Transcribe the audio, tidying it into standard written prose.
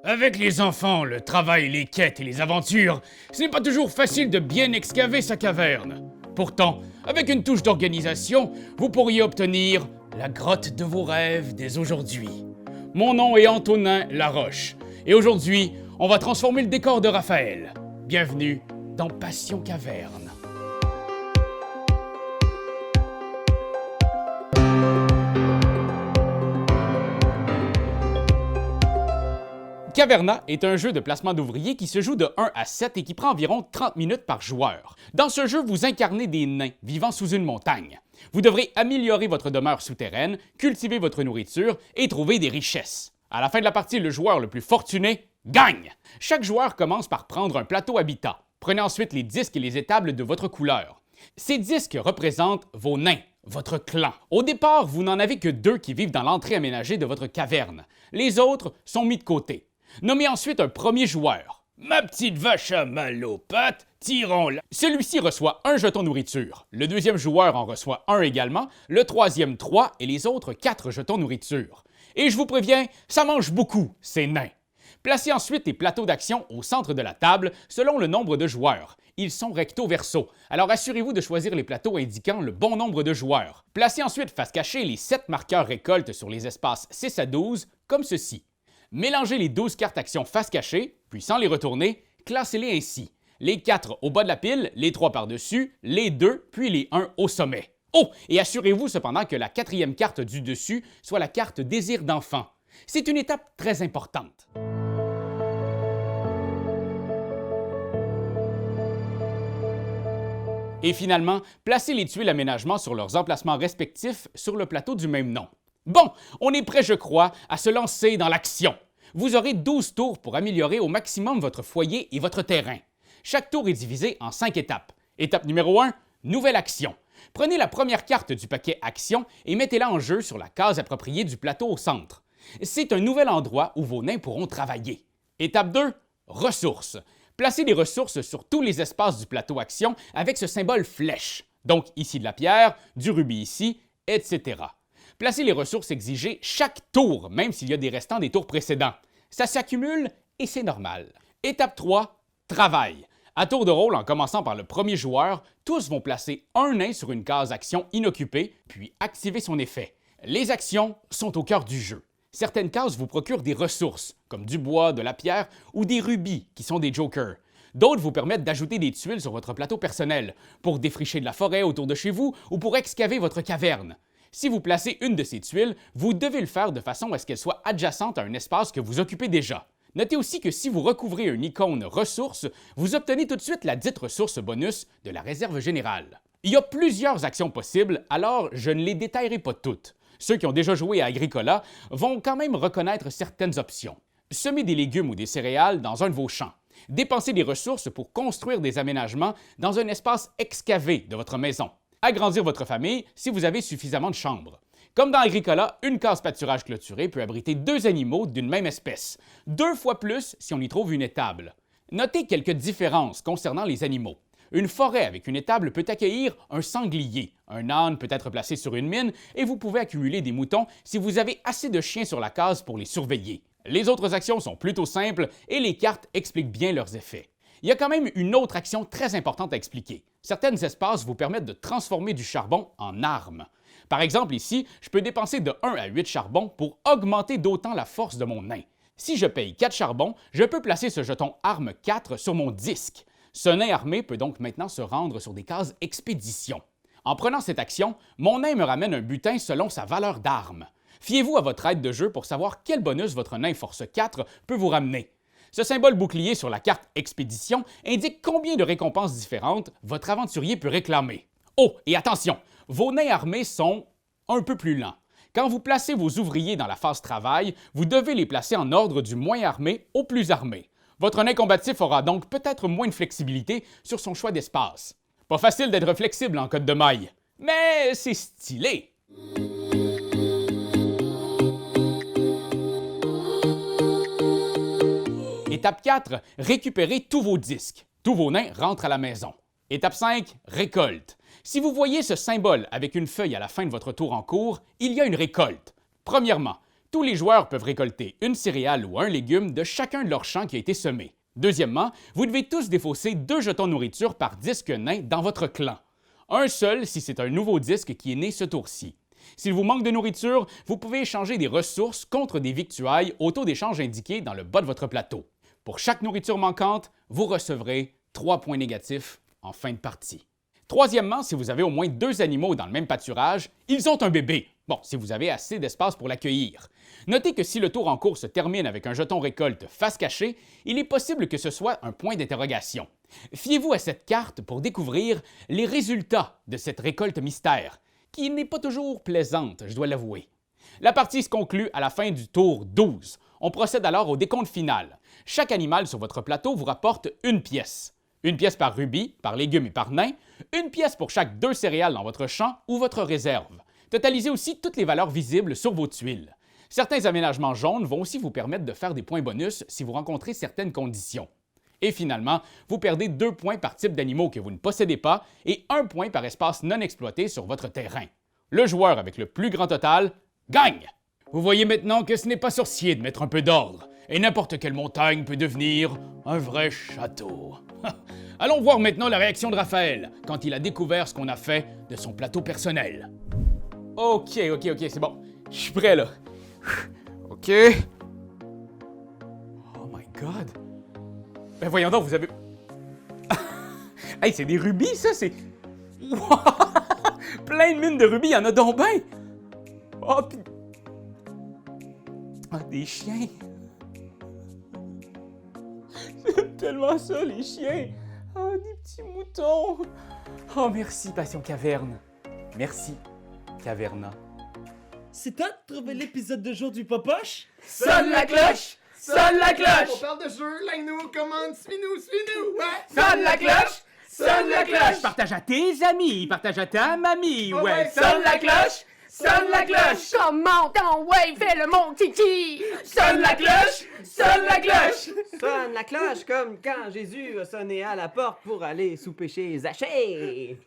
Avec les enfants, le travail, les quêtes et les aventures, ce n'est pas toujours facile de bien excaver sa caverne. Pourtant, avec une touche d'organisation, vous pourriez obtenir la grotte de vos rêves dès aujourd'hui. Mon nom est Antonin Laroche, et aujourd'hui, on va transformer le décor de Raphaël. Bienvenue dans Passion Caverne. Caverna est un jeu de placement d'ouvriers qui se joue de 1 à 7 et qui prend environ 30 minutes par joueur. Dans ce jeu, vous incarnez des nains vivant sous une montagne. Vous devrez améliorer votre demeure souterraine, cultiver votre nourriture et trouver des richesses. À la fin de la partie, le joueur le plus fortuné gagne! Chaque joueur commence par prendre un plateau habitat. Prenez ensuite les disques et les étables de votre couleur. Ces disques représentent vos nains, votre clan. Au départ, vous n'en avez que 2 qui vivent dans l'entrée aménagée de votre caverne. Les autres sont mis de côté. Nommez ensuite un premier joueur. Ma petite vache à mal aux pattes, tirons-la. Celui-ci reçoit un jeton nourriture. Le deuxième joueur en reçoit un également, le troisième 3 et les autres 4 jetons nourriture. Et je vous préviens, ça mange beaucoup, ces nains. Placez ensuite les plateaux d'action au centre de la table selon le nombre de joueurs. Ils sont recto-verso, alors assurez-vous de choisir les plateaux indiquant le bon nombre de joueurs. Placez ensuite face cachée les 7 marqueurs récoltes sur les espaces 6 à 12, comme ceci. Mélangez les 12 cartes actions face cachée, puis sans les retourner, classez-les ainsi. Les 4 au bas de la pile, les 3 par-dessus, les 2, puis les 1 au sommet. Oh, et assurez-vous cependant que la 4e carte du dessus soit la carte Désir d'enfant. C'est une étape très importante. Et finalement, placez les tuiles aménagement sur leurs emplacements respectifs sur le plateau du même nom. Bon, on est prêt, je crois, à se lancer dans l'action. Vous aurez 12 tours pour améliorer au maximum votre foyer et votre terrain. Chaque tour est divisé en 5 étapes. Étape numéro 1, nouvelle action. Prenez la première carte du paquet Action et mettez-la en jeu sur la case appropriée du plateau au centre. C'est un nouvel endroit où vos nains pourront travailler. Étape 2, ressources. Placez les ressources sur tous les espaces du plateau Action avec ce symbole flèche. Donc ici de la pierre, du rubis ici, etc. Placez les ressources exigées chaque tour, même s'il y a des restants des tours précédents. Ça s'accumule et c'est normal. Étape 3, travail. À tour de rôle, en commençant par le premier joueur, tous vont placer un nain sur une case action inoccupée, puis activer son effet. Les actions sont au cœur du jeu. Certaines cases vous procurent des ressources, comme du bois, de la pierre ou des rubis, qui sont des jokers. D'autres vous permettent d'ajouter des tuiles sur votre plateau personnel, pour défricher de la forêt autour de chez vous ou pour excaver votre caverne. Si vous placez une de ces tuiles, vous devez le faire de façon à ce qu'elle soit adjacente à un espace que vous occupez déjà. Notez aussi que si vous recouvrez une icône ressources, vous obtenez tout de suite la dite ressource bonus de la réserve générale. Il y a plusieurs actions possibles, alors je ne les détaillerai pas toutes. Ceux qui ont déjà joué à Agricola vont quand même reconnaître certaines options. Semez des légumes ou des céréales dans un de vos champs. Dépensez des ressources pour construire des aménagements dans un espace excavé de votre maison. Agrandir votre famille si vous avez suffisamment de chambres. Comme dans Agricola, une case pâturage clôturée peut abriter 2 animaux d'une même espèce, 2 fois plus si on y trouve une étable. Notez quelques différences concernant les animaux. Une forêt avec une étable peut accueillir un sanglier, un âne peut être placé sur une mine et vous pouvez accumuler des moutons si vous avez assez de chiens sur la case pour les surveiller. Les autres actions sont plutôt simples et les cartes expliquent bien leurs effets. Il y a quand même une autre action très importante à expliquer. Certains espaces vous permettent de transformer du charbon en armes. Par exemple, ici, je peux dépenser de 1 à 8 charbons pour augmenter d'autant la force de mon nain. Si je paye 4 charbons, je peux placer ce jeton arme 4 sur mon disque. Ce nain armé peut donc maintenant se rendre sur des cases expédition. En prenant cette action, mon nain me ramène un butin selon sa valeur d'arme. Fiez-vous à votre aide de jeu pour savoir quel bonus votre nain force 4 peut vous ramener. Ce symbole bouclier sur la carte Expédition indique combien de récompenses différentes votre aventurier peut réclamer. Oh, et attention, vos nains armés sont un peu plus lents. Quand vous placez vos ouvriers dans la phase travail, vous devez les placer en ordre du moins armé au plus armé. Votre nain combatif aura donc peut-être moins de flexibilité sur son choix d'espace. Pas facile d'être flexible en code de maille, mais c'est stylé! Étape 4, récupérez tous vos disques. Tous vos nains rentrent à la maison. Étape 5, récolte. Si vous voyez ce symbole avec une feuille à la fin de votre tour en cours, il y a une récolte. Premièrement, Tous les joueurs peuvent récolter une céréale ou un légume de chacun de leurs champs qui a été semé. Deuxièmement, vous devez tous défausser 2 jetons de nourriture par disque nain dans votre clan. Un seul si c'est un nouveau disque qui est né ce tour-ci. S'il vous manque de nourriture, vous pouvez échanger des ressources contre des victuailles au taux d'échange indiqué dans le bas de votre plateau. Pour chaque nourriture manquante, vous recevrez 3 points négatifs en fin de partie. Troisièmement, si vous avez au moins 2 animaux dans le même pâturage, ils ont un bébé. Bon, si vous avez assez d'espace pour l'accueillir. Notez que si le tour en cours se termine avec un jeton récolte face cachée, il est possible que ce soit un point d'interrogation. Fiez-vous à cette carte pour découvrir les résultats de cette récolte mystère, qui n'est pas toujours plaisante, je dois l'avouer. La partie se conclut à la fin du tour 12. On procède alors au décompte final. Chaque animal sur votre plateau vous rapporte une pièce. Une pièce par rubis, par légume et par nain, une pièce pour chaque 2 céréales dans votre champ ou votre réserve. Totalisez aussi toutes les valeurs visibles sur vos tuiles. Certains aménagements jaunes vont aussi vous permettre de faire des points bonus si vous rencontrez certaines conditions. Et finalement, vous perdez 2 points par type d'animaux que vous ne possédez pas et 1 point par espace non exploité sur votre terrain. Le joueur avec le plus grand total gagne! Vous voyez maintenant que ce n'est pas sorcier de mettre un peu d'ordre, et n'importe quelle montagne peut devenir un vrai château. Allons voir maintenant la réaction de Raphaël quand il a découvert ce qu'on a fait de son plateau personnel. Ok, c'est bon. Je suis prêt là. Ok. Oh my god. Ben voyons donc, vous avez... Hey, c'est des rubis, ça, c'est... Wow! Plein de mines de rubis, il y en a donc ben! Oh, pis... Ah, des chiens! J'aime tellement ça, les chiens! Oh, des petits moutons! Oh, merci, Passion Caverne. Merci, Caverna. C'est toi de trouver l'épisode de jour du Popoche? Sonne la cloche! Sonne la On cloche! parle de jeu, like-nous, commande, suis-nous, ouais! Sonne la cloche! Sonne la cloche! Partage à tes amis, partage à ta mamie, ouais! Sonne la cloche! Sonne la cloche! Comment ton ouais, fais-le mon titi! Sonne la cloche! Sonne la cloche! Sonne la cloche comme quand Jésus a sonné à la porte pour aller souper chez Zachée.